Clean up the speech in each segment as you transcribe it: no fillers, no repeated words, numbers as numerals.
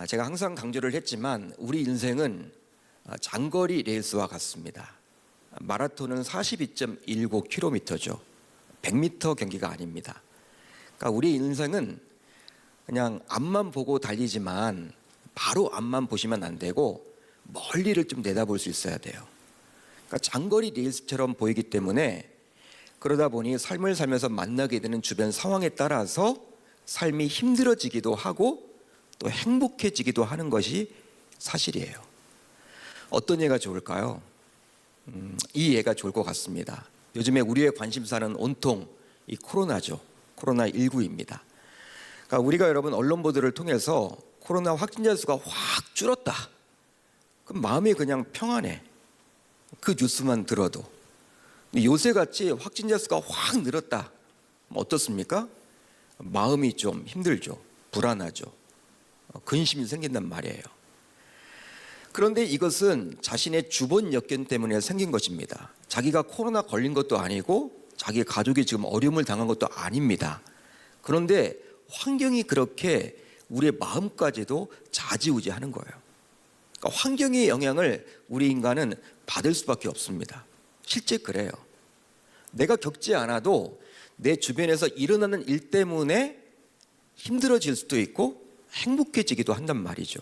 제가 항상 강조를 했지만 우리 인생은 장거리 레이스와 같습니다. 마라톤은 42.19km죠. 100m 경기가 아닙니다. 그러니까 우리 인생은 그냥 앞만 보고 달리지만 바로 앞만 보시면 안 되고 멀리를 좀 내다볼 수 있어야 돼요. 그러니까 장거리 레이스처럼 보이기 때문에 그러다 보니 삶을 살면서 만나게 되는 주변 상황에 따라서 삶이 힘들어지기도 하고 또 행복해지기도 하는 것이 사실이에요. 어떤 예가 좋을까요? 이 예가 좋을 것 같습니다. 요즘에 우리의 관심사는 온통 이 코로나죠. 코로나19입니다. 그러니까 우리가 여러분 언론 보도를 통해서 코로나 확진자 수가 확 줄었다. 그럼 마음이 그냥 평안해. 그 뉴스만 들어도. 요새같이 확진자 수가 확 늘었다. 어떻습니까? 마음이 좀 힘들죠. 불안하죠. 근심이 생긴단 말이에요. 그런데 이것은 자신의 주번 역견 때문에 생긴 것입니다. 자기가 코로나 걸린 것도 아니고 자기 가족이 지금 어려움을 당한 것도 아닙니다. 그런데 환경이 그렇게 우리의 마음까지도 좌지우지하는 거예요. 그러니까 환경의 영향을 우리 인간은 받을 수밖에 없습니다. 실제 그래요. 내가 겪지 않아도 내 주변에서 일어나는 일 때문에 힘들어질 수도 있고 행복해지기도 한단 말이죠.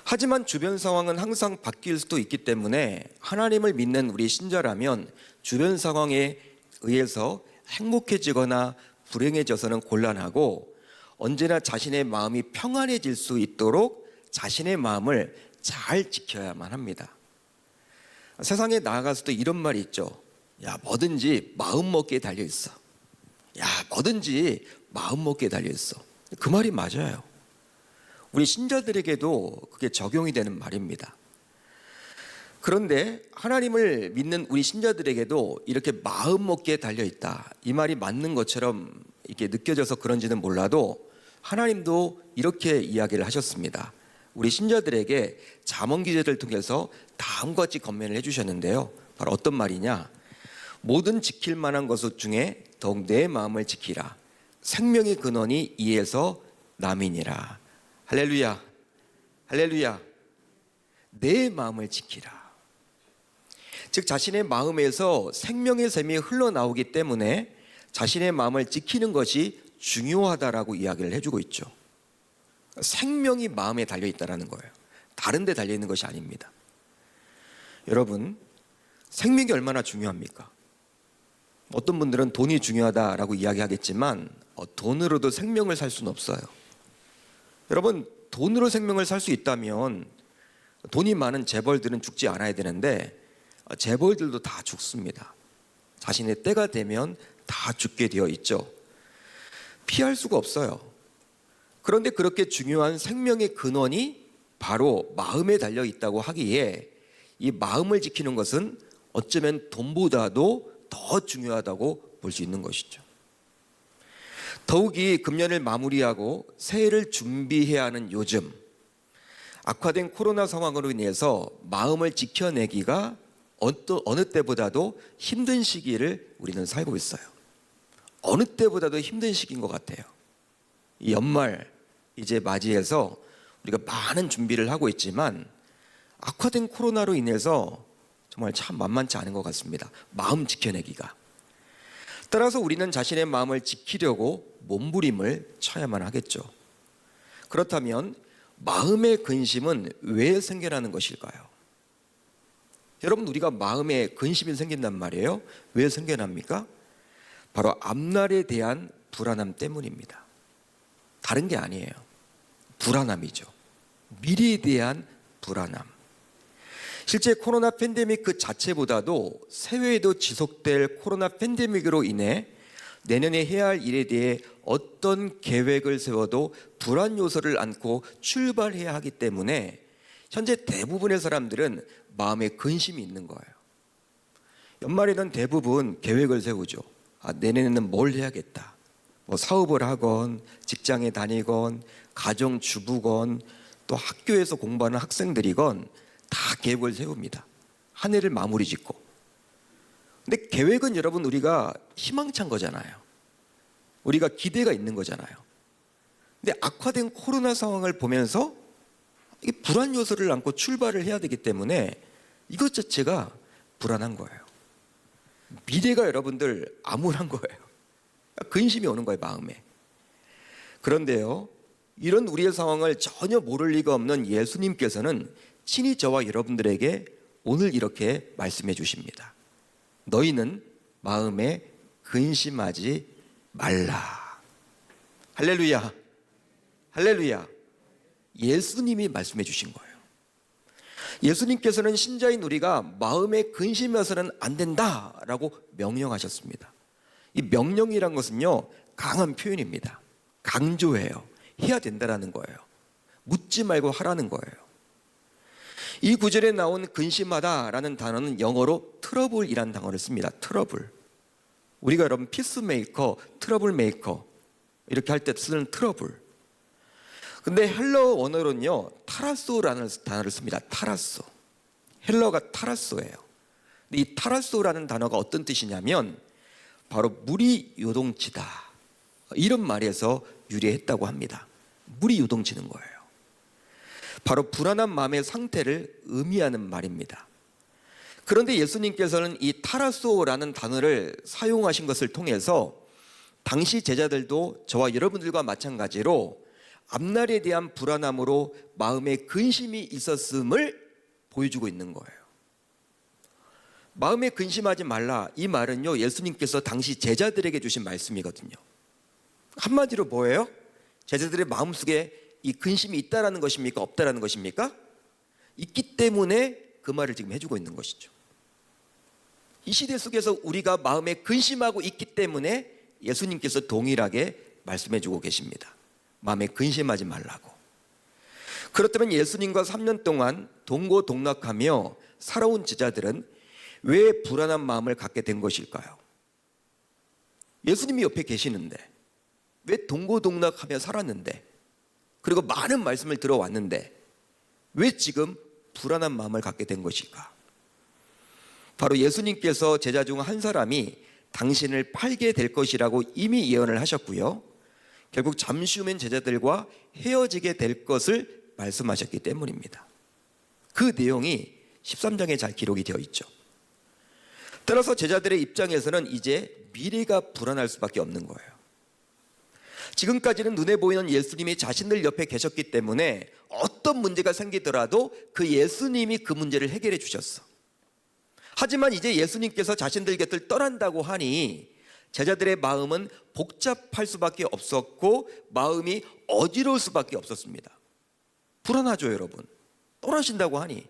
하지만 주변 상황은 항상 바뀔 수도 있기 때문에 하나님을 믿는 우리 신자라면 주변 상황에 의해서 행복해지거나 불행해져서는 곤란하고 언제나 자신의 마음이 평안해질 수 있도록 자신의 마음을 잘 지켜야만 합니다. 세상에 나아가서도 이런 말이 있죠. 야, 뭐든지 마음 먹기에 달려 있어. 야, 뭐든지 마음 먹기에 달려 있어. 그 말이 맞아요. 우리 신자들에게도 그게 적용이 되는 말입니다. 그런데 하나님을 믿는 우리 신자들에게도 이렇게 마음 먹기에 달려 있다. 이 말이 맞는 것처럼 이렇게 느껴져서 그런지는 몰라도 하나님도 이렇게 이야기를 하셨습니다. 우리 신자들에게 잠언 기제를 통해서 다음과 같이 권면을 해주셨는데요. 바로 어떤 말이냐? 모든 지킬 만한 것 중에 더욱 내 마음을 지키라. 생명의 근원이 이에서 남이니라. 할렐루야, 할렐루야. 내 마음을 지키라. 즉 자신의 마음에서 생명의 샘이 흘러나오기 때문에 자신의 마음을 지키는 것이 중요하다라고 이야기를 해주고 있죠. 생명이 마음에 달려있다는 거예요. 다른 데 달려있는 것이 아닙니다. 여러분, 생명이 얼마나 중요합니까? 어떤 분들은 돈이 중요하다라고 이야기하겠지만 돈으로도 생명을 살 수는 없어요. 여러분, 돈으로 생명을 살 수 있다면 돈이 많은 재벌들은 죽지 않아야 되는데 재벌들도 다 죽습니다. 자신의 때가 되면 다 죽게 되어 있죠. 피할 수가 없어요. 그런데 그렇게 중요한 생명의 근원이 바로 마음에 달려 있다고 하기에 이 마음을 지키는 것은 어쩌면 돈보다도 더 중요하다고 볼 수 있는 것이죠. 더욱이 금년을 마무리하고 새해를 준비해야 하는 요즘, 악화된 코로나 상황으로 인해서 마음을 지켜내기가 어느 때보다도 힘든 시기를 우리는 살고 있어요. 어느 때보다도 힘든 시기인 것 같아요. 이 연말 이제 맞이해서 우리가 많은 준비를 하고 있지만 악화된 코로나로 인해서 정말 참 만만치 않은 것 같습니다. 마음 지켜내기가. 따라서 우리는 자신의 마음을 지키려고 몸부림을 쳐야만 하겠죠. 그렇다면 마음의 근심은 왜 생겨나는 것일까요? 여러분, 우리가 마음에 근심이 생긴단 말이에요. 왜 생겨납니까? 바로 앞날에 대한 불안함 때문입니다. 다른 게 아니에요. 불안함이죠. 미래에 대한 불안함. 실제 코로나 팬데믹 그 자체보다도 세외에도 지속될 코로나 팬데믹으로 인해 내년에 해야 할 일에 대해 어떤 계획을 세워도 불안 요소를 안고 출발해야 하기 때문에 현재 대부분의 사람들은 마음에 근심이 있는 거예요. 연말에는 대부분 계획을 세우죠. 내년에는 뭘 해야겠다. 뭐 사업을 하건 직장에 다니건 가정주부건 또 학교에서 공부하는 학생들이건 다 계획을 세웁니다. 한 해를 마무리 짓고. 근데 계획은 여러분 우리가 희망찬 거잖아요. 우리가 기대가 있는 거잖아요. 근데 악화된 코로나 상황을 보면서 이 불안 요소를 안고 출발을 해야 되기 때문에 이것 자체가 불안한 거예요. 미래가 여러분들 암울한 거예요. 근심이 오는 거예요, 마음에. 그런데요, 이런 우리의 상황을 전혀 모를 리가 없는 예수님께서는 친히 저와 여러분들에게 오늘 이렇게 말씀해 주십니다. 너희는 마음에 근심하지 말라. 할렐루야. 할렐루야. 예수님이 말씀해 주신 거예요. 예수님께서는 신자인 우리가 마음에 근심해서는 안 된다라고 명령하셨습니다. 이 명령이란 것은요, 강한 표현입니다. 강조해요. 해야 된다라는 거예요. 묻지 말고 하라는 거예요. 이 구절에 나온 근심하다라는 단어는 영어로 트러블이라는 단어를 씁니다. 트러블. 우리가 여러분 피스메이커, 트러블 메이커 이렇게 할 때 쓰는 트러블. 근데 헬러 원어로는요, 타라소라는 단어를 씁니다. 타라소. 헬러가 타라소예요. 근데 이 타라소라는 단어가 어떤 뜻이냐면 바로 물이 요동치다, 이런 말에서 유래했다고 합니다. 물이 요동치는 거예요. 바로 불안한 마음의 상태를 의미하는 말입니다. 그런데 예수님께서는 이 타라소라는 단어를 사용하신 것을 통해서 당시 제자들도 저와 여러분들과 마찬가지로 앞날에 대한 불안함으로 마음에 근심이 있었음을 보여주고 있는 거예요. 마음에 근심하지 말라, 이 말은요, 예수님께서 당시 제자들에게 주신 말씀이거든요. 한마디로 뭐예요? 제자들의 마음속에 이 근심이 있다라는 것입니까? 없다라는 것입니까? 있기 때문에 그 말을 지금 해주고 있는 것이죠. 이 시대 속에서 우리가 마음에 근심하고 있기 때문에 예수님께서 동일하게 말씀해주고 계십니다. 마음에 근심하지 말라고. 그렇다면 예수님과 3년 동안 동고동락하며 살아온 제자들은 왜 불안한 마음을 갖게 된 것일까요? 예수님이 옆에 계시는데, 왜 동고동락하며 살았는데, 그리고 많은 말씀을 들어왔는데 왜 지금 불안한 마음을 갖게 된 것일까? 바로 예수님께서 제자 중 한 사람이 당신을 팔게 될 것이라고 이미 예언을 하셨고요, 결국 잠시 후면 제자들과 헤어지게 될 것을 말씀하셨기 때문입니다. 그 내용이 13장에 잘 기록이 되어 있죠. 따라서 제자들의 입장에서는 이제 미래가 불안할 수밖에 없는 거예요. 지금까지는 눈에 보이는 예수님이 자신들 옆에 계셨기 때문에 어떤 문제가 생기더라도 그 예수님이 그 문제를 해결해 주셨어. 하지만 이제 예수님께서 자신들 곁을 떠난다고 하니 제자들의 마음은 복잡할 수밖에 없었고 마음이 어지러울 수밖에 없었습니다. 불안하죠, 여러분. 떠나신다고 하니.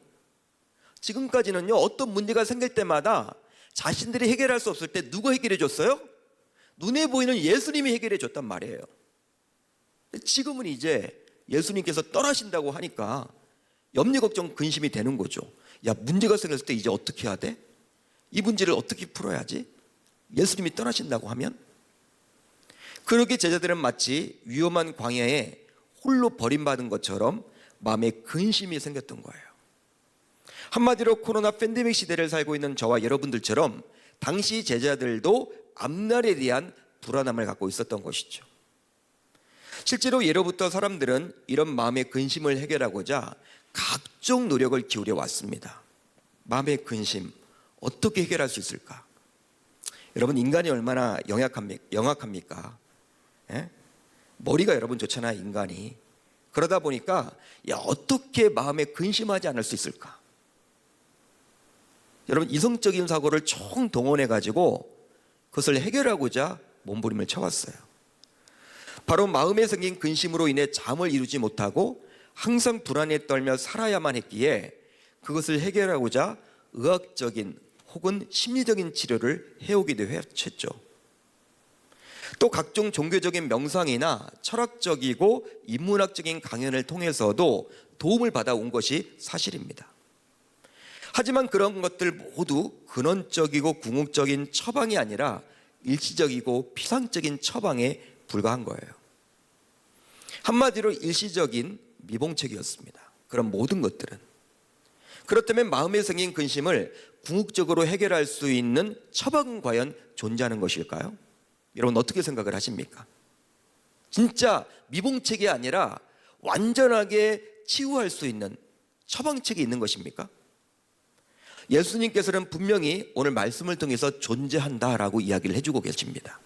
지금까지는요, 어떤 문제가 생길 때마다 자신들이 해결할 수 없을 때 누가 해결해 줬어요? 눈에 보이는 예수님이 해결해 줬단 말이에요. 지금은 이제 예수님께서 떠나신다고 하니까 염려, 걱정, 근심이 되는 거죠. 야, 문제가 생겼을 때 이제 어떻게 해야 돼? 이 문제를 어떻게 풀어야지? 예수님이 떠나신다고 하면? 그렇게 제자들은 마치 위험한 광야에 홀로 버림받은 것처럼 마음에 근심이 생겼던 거예요. 한마디로 코로나 팬데믹 시대를 살고 있는 저와 여러분들처럼 당시 제자들도 앞날에 대한 불안함을 갖고 있었던 것이죠. 실제로 예로부터 사람들은 이런 마음의 근심을 해결하고자 각종 노력을 기울여 왔습니다. 마음의 근심 어떻게 해결할 수 있을까? 여러분, 인간이 얼마나 영악합니까? 예? 머리가 여러분 좋잖아요, 인간이. 그러다 보니까 어떻게 마음에 근심하지 않을 수 있을까? 여러분, 이성적인 사고를 총동원해 가지고 그것을 해결하고자 몸부림을 쳐왔어요. 바로 마음에 생긴 근심으로 인해 잠을 이루지 못하고 항상 불안에 떨며 살아야만 했기에 그것을 해결하고자 의학적인 혹은 심리적인 치료를 해오기도 했죠. 또 각종 종교적인 명상이나 철학적이고 인문학적인 강연을 통해서도 도움을 받아온 것이 사실입니다. 하지만 그런 것들 모두 근원적이고 궁극적인 처방이 아니라 일시적이고 피상적인 처방에 불과한 거예요. 한마디로 일시적인 미봉책이었습니다. 그런 모든 것들은. 그렇다면 마음에 생긴 근심을 궁극적으로 해결할 수 있는 처방은 과연 존재하는 것일까요? 여러분, 어떻게 생각을 하십니까? 진짜 미봉책이 아니라 완전하게 치유할 수 있는 처방책이 있는 것입니까? 예수님께서는 분명히 오늘 말씀을 통해서 존재한다라고 이야기를 해주고 계십니다.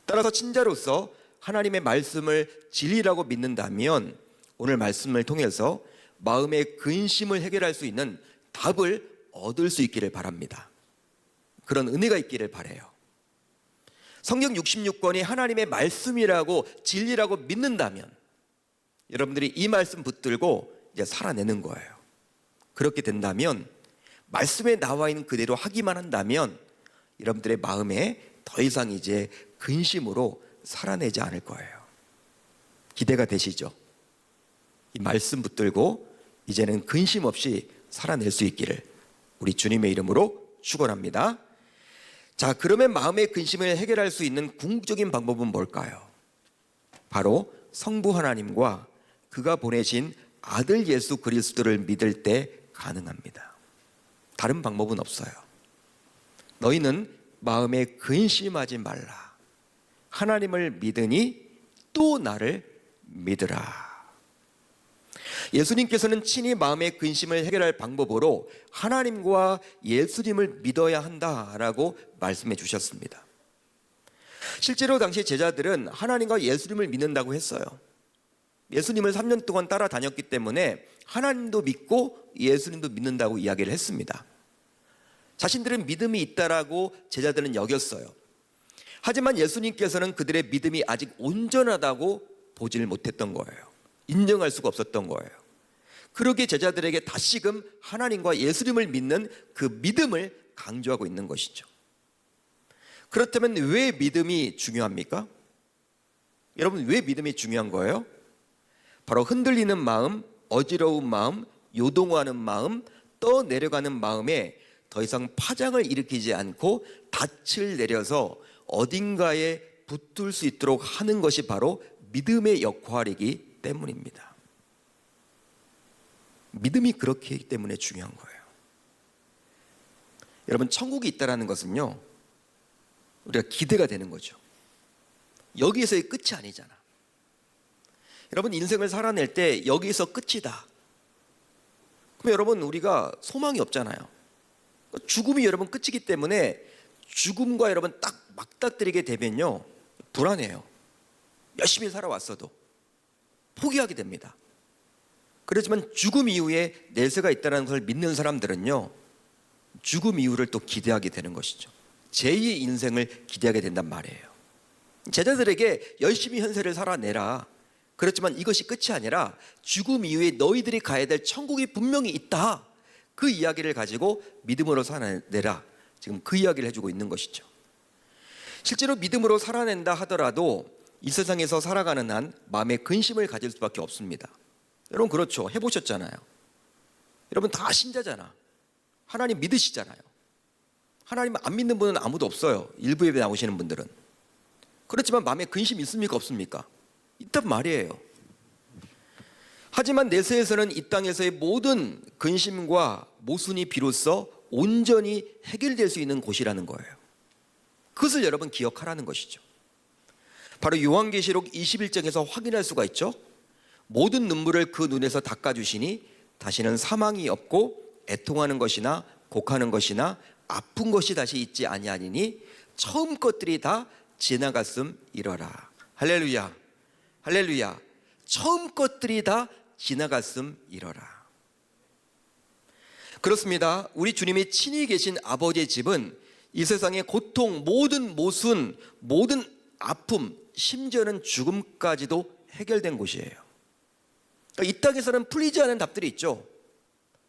따라서 친자로서 하나님의 말씀을 진리라고 믿는다면 오늘 말씀을 통해서 마음의 근심을 해결할 수 있는 답을 얻을 수 있기를 바랍니다. 그런 은혜가 있기를 바라요. 성경 66권이 하나님의 말씀이라고 진리라고 믿는다면 여러분들이 이 말씀 붙들고 이제 살아내는 거예요. 그렇게 된다면 말씀에 나와 있는 그대로 하기만 한다면 여러분들의 마음에 더 이상 이제 근심으로 살아내지 않을 거예요. 기대가 되시죠? 이 말씀 붙들고 이제는 근심 없이 살아낼 수 있기를 우리 주님의 이름으로 축원합니다. 자, 그러면 마음의 근심을 해결할 수 있는 궁극적인 방법은 뭘까요? 바로 성부 하나님과 그가 보내신 아들 예수 그리스도를 믿을 때 가능합니다. 다른 방법은 없어요. 너희는 마음에 근심하지 말라. 하나님을 믿으니 또 나를 믿으라. 예수님께서는 친히 마음의 근심을 해결할 방법으로 하나님과 예수님을 믿어야 한다라고 말씀해 주셨습니다. 실제로 당시 제자들은 하나님과 예수님을 믿는다고 했어요. 예수님을 3년 동안 따라다녔기 때문에 하나님도 믿고 예수님도 믿는다고 이야기를 했습니다. 자신들은 믿음이 있다라고 제자들은 여겼어요. 하지만 예수님께서는 그들의 믿음이 아직 온전하다고 보지를 못했던 거예요. 인정할 수가 없었던 거예요. 그러기에 제자들에게 다시금 하나님과 예수님을 믿는 그 믿음을 강조하고 있는 것이죠. 그렇다면 왜 믿음이 중요합니까? 여러분, 왜 믿음이 중요한 거예요? 바로 흔들리는 마음, 어지러운 마음, 요동하는 마음, 떠내려가는 마음에 더 이상 파장을 일으키지 않고 닻을 내려서 어딘가에 붙을 수 있도록 하는 것이 바로 믿음의 역할이기 때문입니다. 믿음이 그렇기 때문에 중요한 거예요. 여러분, 천국이 있다는 것은요, 우리가 기대가 되는 거죠. 여기에서의 끝이 아니잖아. 여러분, 인생을 살아낼 때 여기에서 끝이다. 그럼 여러분, 우리가 소망이 없잖아요. 죽음이 여러분 끝이기 때문에 죽음과 여러분 딱 맞닥뜨리게 되면요, 불안해요. 열심히 살아왔어도 포기하게 됩니다. 그렇지만 죽음 이후에 내세가 있다는 것을 믿는 사람들은요, 죽음 이후를 또 기대하게 되는 것이죠. 제2의 인생을 기대하게 된단 말이에요. 제자들에게 열심히 현세를 살아내라. 그렇지만 이것이 끝이 아니라 죽음 이후에 너희들이 가야 될 천국이 분명히 있다. 그 이야기를 가지고 믿음으로 살아내라. 지금 그 이야기를 해주고 있는 것이죠. 실제로 믿음으로 살아낸다 하더라도 이 세상에서 살아가는 한 마음의 근심을 가질 수밖에 없습니다. 여러분, 그렇죠. 해보셨잖아요. 여러분 다 신자잖아. 하나님 믿으시잖아요. 하나님 안 믿는 분은 아무도 없어요. 일부 예배 나오시는 분들은. 그렇지만 마음에 근심이 있습니까, 없습니까? 있단 말이에요. 하지만 내세에서는 이 땅에서의 모든 근심과 모순이 비로소 온전히 해결될 수 있는 곳이라는 거예요. 그것을 여러분 기억하라는 것이죠. 바로 요한계시록 21장에서 확인할 수가 있죠. 모든 눈물을 그 눈에서 닦아주시니 다시는 사망이 없고 애통하는 것이나 곡하는 것이나 아픈 것이 다시 있지 아니하니니 처음 것들이 다 지나갔음 이러라. 할렐루야, 할렐루야. 처음 것들이 다 지나갔음 이러라. 그렇습니다. 우리 주님이 친히 계신 아버지의 집은 이 세상의 고통, 모든 모순, 모든 아픔, 심지어는 죽음까지도 해결된 곳이에요. 이 땅에서는 풀리지 않은 답들이 있죠.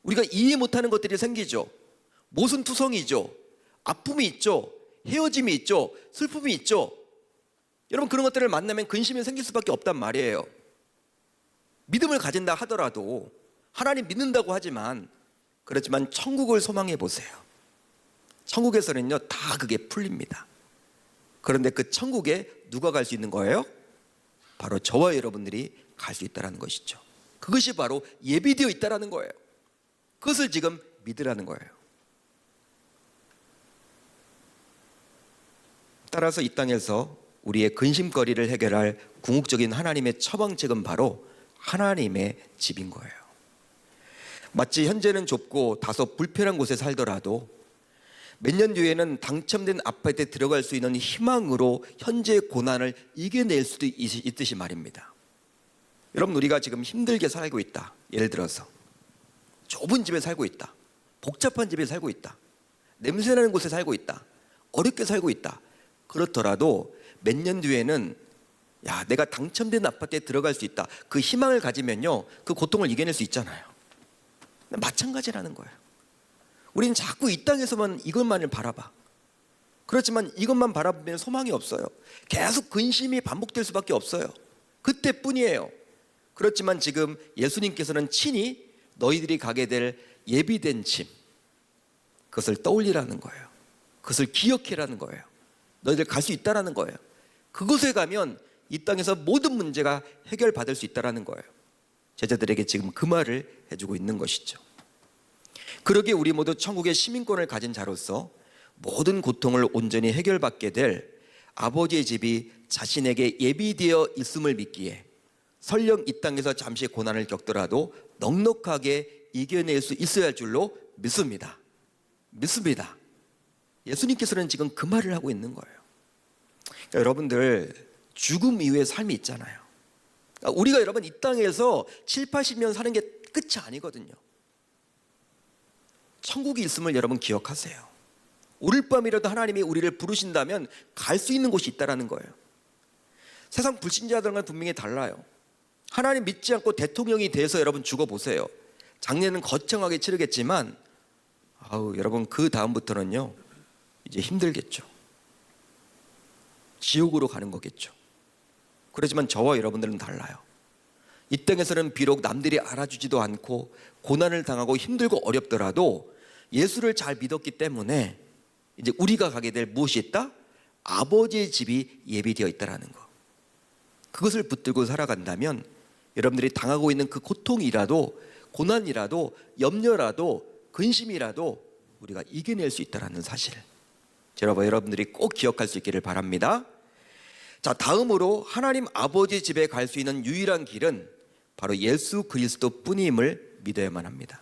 우리가 이해 못하는 것들이 생기죠. 모순투성이죠. 아픔이 있죠. 헤어짐이 있죠. 슬픔이 있죠. 여러분, 그런 것들을 만나면 근심이 생길 수밖에 없단 말이에요. 믿음을 가진다 하더라도, 하나님 믿는다고 하지만, 그렇지만 천국을 소망해 보세요. 천국에서는요, 다 그게 풀립니다. 그런데 그 천국에 누가 갈 수 있는 거예요? 바로 저와 여러분들이 갈 수 있다는 것이죠. 그것이 바로 예비되어 있다는 거예요. 그것을 지금 믿으라는 거예요. 따라서 이 땅에서 우리의 근심거리를 해결할 궁극적인 하나님의 처방책은 바로 하나님의 집인 거예요. 마치 현재는 좁고 다소 불편한 곳에 살더라도 몇 년 뒤에는 당첨된 아파트에 들어갈 수 있는 희망으로 현재의 고난을 이겨낼 수도 있듯이 말입니다. 여러분, 우리가 지금 힘들게 살고 있다. 예를 들어서 좁은 집에 살고 있다. 복잡한 집에 살고 있다. 냄새나는 곳에 살고 있다. 어렵게 살고 있다. 그렇더라도 몇 년 뒤에는 내가 당첨된 아파트에 들어갈 수 있다. 그 희망을 가지면요, 그 고통을 이겨낼 수 있잖아요. 마찬가지라는 거예요. 우리는 자꾸 이 땅에서만 이것만을 바라봐. 그렇지만 이것만 바라보면 소망이 없어요. 계속 근심이 반복될 수밖에 없어요. 그때뿐이에요. 그렇지만 지금 예수님께서는 친히 너희들이 가게 될 예비된 집, 그것을 떠올리라는 거예요. 그것을 기억해라는 거예요. 너희들 갈 수 있다라는 거예요. 그곳에 가면 이 땅에서 모든 문제가 해결받을 수 있다라는 거예요. 제자들에게 지금 그 말을 해주고 있는 것이죠. 그러기에 우리 모두 천국의 시민권을 가진 자로서 모든 고통을 온전히 해결받게 될 아버지의 집이 자신에게 예비되어 있음을 믿기에 설령 이 땅에서 잠시 고난을 겪더라도 넉넉하게 이겨낼 수 있어야 할 줄로 믿습니다. 예수님께서는 지금 그 말을 하고 있는 거예요. 그러니까 여러분들, 죽음 이후의 삶이 있잖아요. 그러니까 우리가 여러분 이 땅에서 7, 80년 사는 게 끝이 아니거든요. 천국이 있음을 여러분 기억하세요. 오늘 밤이라도 하나님이 우리를 부르신다면 갈 수 있는 곳이 있다는 거예요. 세상 불신자들과는 분명히 달라요. 하나님 믿지 않고 대통령이 돼서 여러분 죽어보세요. 장례는 거창하게 치르겠지만 여러분, 그 다음부터는요 이제 힘들겠죠. 지옥으로 가는 거겠죠. 그렇지만 저와 여러분들은 달라요. 이 땅에서는 비록 남들이 알아주지도 않고 고난을 당하고 힘들고 어렵더라도 예수를 잘 믿었기 때문에 이제 우리가 가게 될 무엇이 있다? 아버지의 집이 예비되어 있다는 거. 그것을 붙들고 살아간다면 여러분들이 당하고 있는 그 고통이라도, 고난이라도, 염려라도, 근심이라도 우리가 이겨낼 수 있다는 사실, 여러분들이 꼭 기억할 수 있기를 바랍니다. 자, 다음으로 하나님 아버지 집에 갈 수 있는 유일한 길은 바로 예수 그리스도 뿐임을 믿어야만 합니다.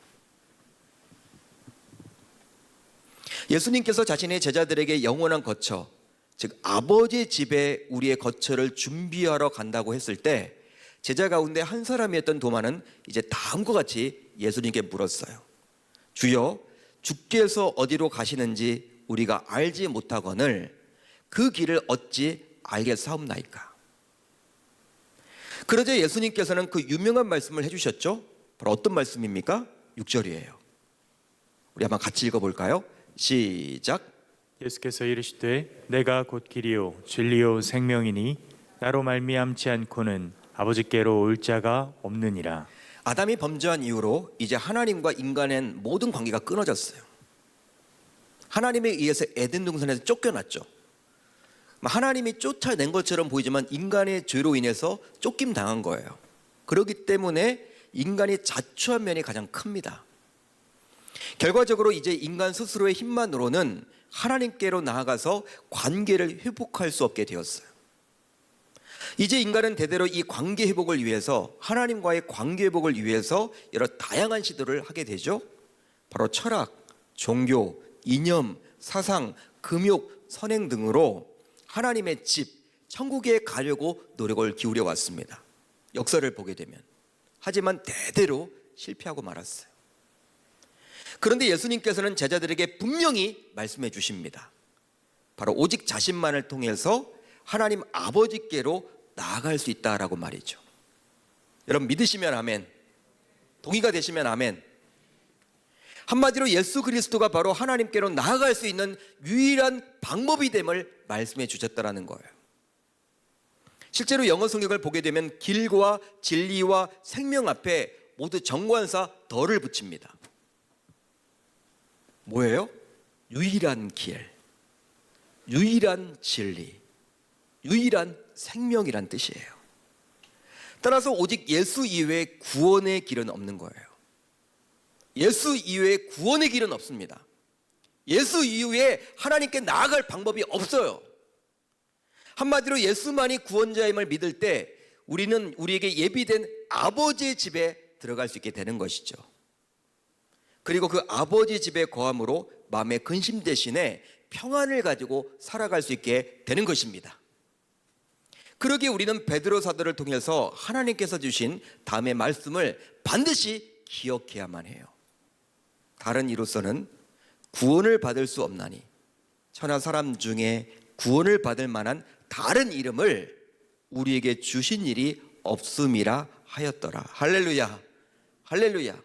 예수님께서 자신의 제자들에게 영원한 거처, 즉 아버지의 집에 우리의 거처를 준비하러 간다고 했을 때 제자 가운데 한 사람이었던 도마는 이제 다음과 같이 예수님께 물었어요. 주여, 주께서 어디로 가시는지 우리가 알지 못하거늘 그 길을 어찌 알겠사옵나이까. 그러자 예수님께서는 그 유명한 말씀을 해주셨죠. 바로 어떤 말씀입니까? 6절이에요. 우리 한번 같이 읽어볼까요? 시작. 예수께서 이르시되 내가 곧 길이요 진리요 생명이니 나로 말미암지 않고는 아버지께로 올 자가 없느니라. 아담이 범죄한 이후로 이제 하나님과 인간의 모든 관계가 끊어졌어요. 하나님에 의해서 에덴 동산에서 쫓겨났죠. 하나님이 쫓아낸 것처럼 보이지만 인간의 죄로 인해서 쫓김 당한 거예요. 그렇기 때문에 인간이 자초한 면이 가장 큽니다. 결과적으로 이제 인간 스스로의 힘만으로는 하나님께로 나아가서 관계를 회복할 수 없게 되었어요. 이제 인간은 대대로 이 관계 회복을 위해서, 하나님과의 관계 회복을 위해서 여러 다양한 시도를 하게 되죠. 바로 철학, 종교, 이념, 사상, 금욕, 선행 등으로 하나님의 집, 천국에 가려고 노력을 기울여 왔습니다. 역사를 보게 되면. 하지만 대대로 실패하고 말았어요. 그런데 예수님께서는 제자들에게 분명히 말씀해 주십니다. 바로 오직 자신만을 통해서 하나님 아버지께로 나아갈 수 있다라고 말이죠. 여러분, 믿으시면 아멘, 동의가 되시면 아멘. 한마디로 예수 그리스도가 바로 하나님께로 나아갈 수 있는 유일한 방법이 됨을 말씀해 주셨다라는 거예요. 실제로 영어 성경을 보게 되면 길과 진리와 생명 앞에 모두 정관사 더를 붙입니다. 뭐예요? 유일한 길, 유일한 진리, 유일한 생명이란 뜻이에요. 따라서 오직 예수 이외에 구원의 길은 없는 거예요. 예수 이외에 구원의 길은 없습니다. 예수 이후에 하나님께 나아갈 방법이 없어요. 한마디로 예수만이 구원자임을 믿을 때 우리는 우리에게 예비된 아버지의 집에 들어갈 수 있게 되는 것이죠. 그리고 그 아버지 집에 거함으로 마음의 근심 대신에 평안을 가지고 살아갈 수 있게 되는 것입니다. 그러기에 우리는 베드로 사도를 통해서 하나님께서 주신 다음의 말씀을 반드시 기억해야만 해요. 다른 이로서는 구원을 받을 수 없나니 천하 사람 중에 구원을 받을 만한 다른 이름을 우리에게 주신 일이 없음이라 하였더라. 할렐루야, 할렐루야.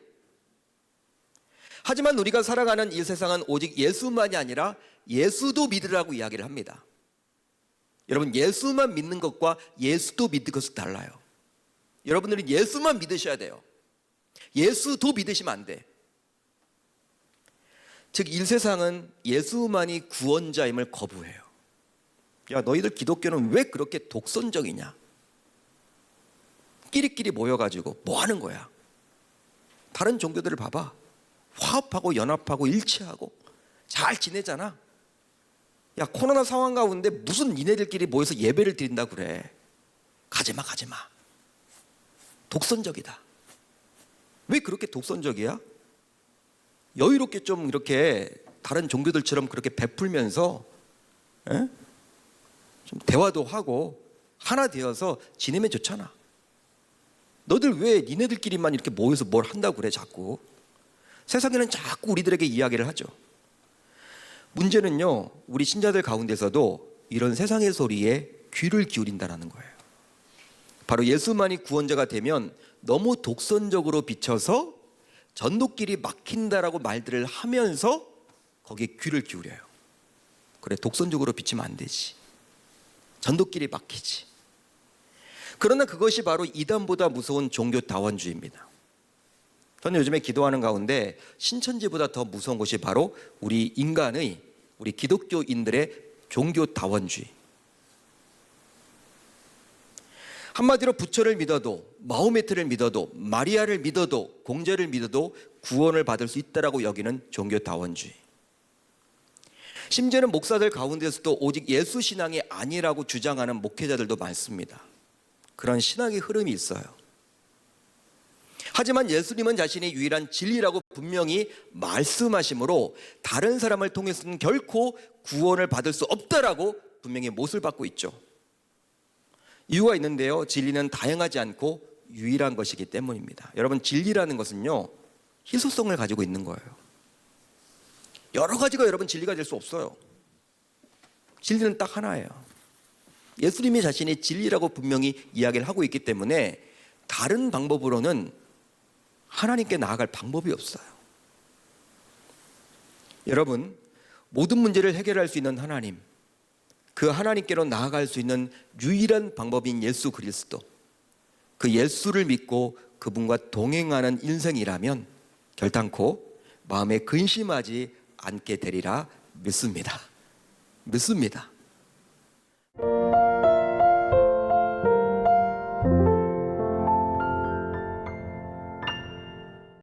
하지만 우리가 살아가는 이 세상은 오직 예수만이 아니라 예수도 믿으라고 이야기를 합니다. 여러분, 예수만 믿는 것과 예수도 믿는 것은 달라요. 여러분들은 예수만 믿으셔야 돼요. 예수도 믿으시면 안 돼. 즉, 이 세상은 예수만이 구원자임을 거부해요. 야, 너희들 기독교는 왜 그렇게 독선적이냐? 끼리끼리 모여가지고 뭐 하는 거야? 다른 종교들을 봐봐. 화합하고 연합하고 일치하고 잘 지내잖아. 야, 코로나 상황 가운데 무슨 니네들끼리 모여서 예배를 드린다 그래. 가지마. 독선적이다. 왜 그렇게 독선적이야? 여유롭게 좀 이렇게 다른 종교들처럼 그렇게 베풀면서 좀 대화도 하고 하나 되어서 지내면 좋잖아. 너들 왜 니네들끼리만 이렇게 모여서 뭘 한다고 그래 자꾸. 세상에는 자꾸 우리들에게 이야기를 하죠. 문제는요, 우리 신자들 가운데서도 이런 세상의 소리에 귀를 기울인다는 거예요. 바로 예수만이 구원자가 되면 너무 독선적으로 비춰서 전도길이 막힌다라고 말들을 하면서 거기에 귀를 기울여요. 그래, 독선적으로 비치면 안 되지. 전도길이 막히지. 그러나 그것이 바로 이단보다 무서운 종교 다원주의입니다. 저는 요즘에 기도하는 가운데 신천지보다 더 무서운 것이 바로 우리 인간의, 우리 기독교인들의 종교 다원주의. 한마디로 부처를 믿어도, 마호메트를 믿어도, 마리아를 믿어도, 공제를 믿어도 구원을 받을 수 있다라고 여기는 종교 다원주의. 심지어는 목사들 가운데서도 오직 예수 신앙이 아니라고 주장하는 목회자들도 많습니다. 그런 신학의 흐름이 있어요. 하지만 예수님은 자신이 유일한 진리라고 분명히 말씀하시므로 다른 사람을 통해서는 결코 구원을 받을 수 없다라고 분명히 못을 받고 있죠. 이유가 있는데요, 진리는 다양하지 않고 유일한 것이기 때문입니다. 여러분, 진리라는 것은요, 희소성을 가지고 있는 거예요. 여러 가지가 여러분 진리가 될 수 없어요. 진리는 딱 하나예요. 예수님이 자신이 진리라고 분명히 이야기를 하고 있기 때문에 다른 방법으로는 하나님께 나아갈 방법이 없어요. 여러분, 모든 문제를 해결할 수 있는 하나님, 그 하나님께로 나아갈 수 있는 유일한 방법인 예수 그리스도, 그 예수를 믿고 그분과 동행하는 인생이라면 결단코 마음에 근심하지 않게 되리라 믿습니다.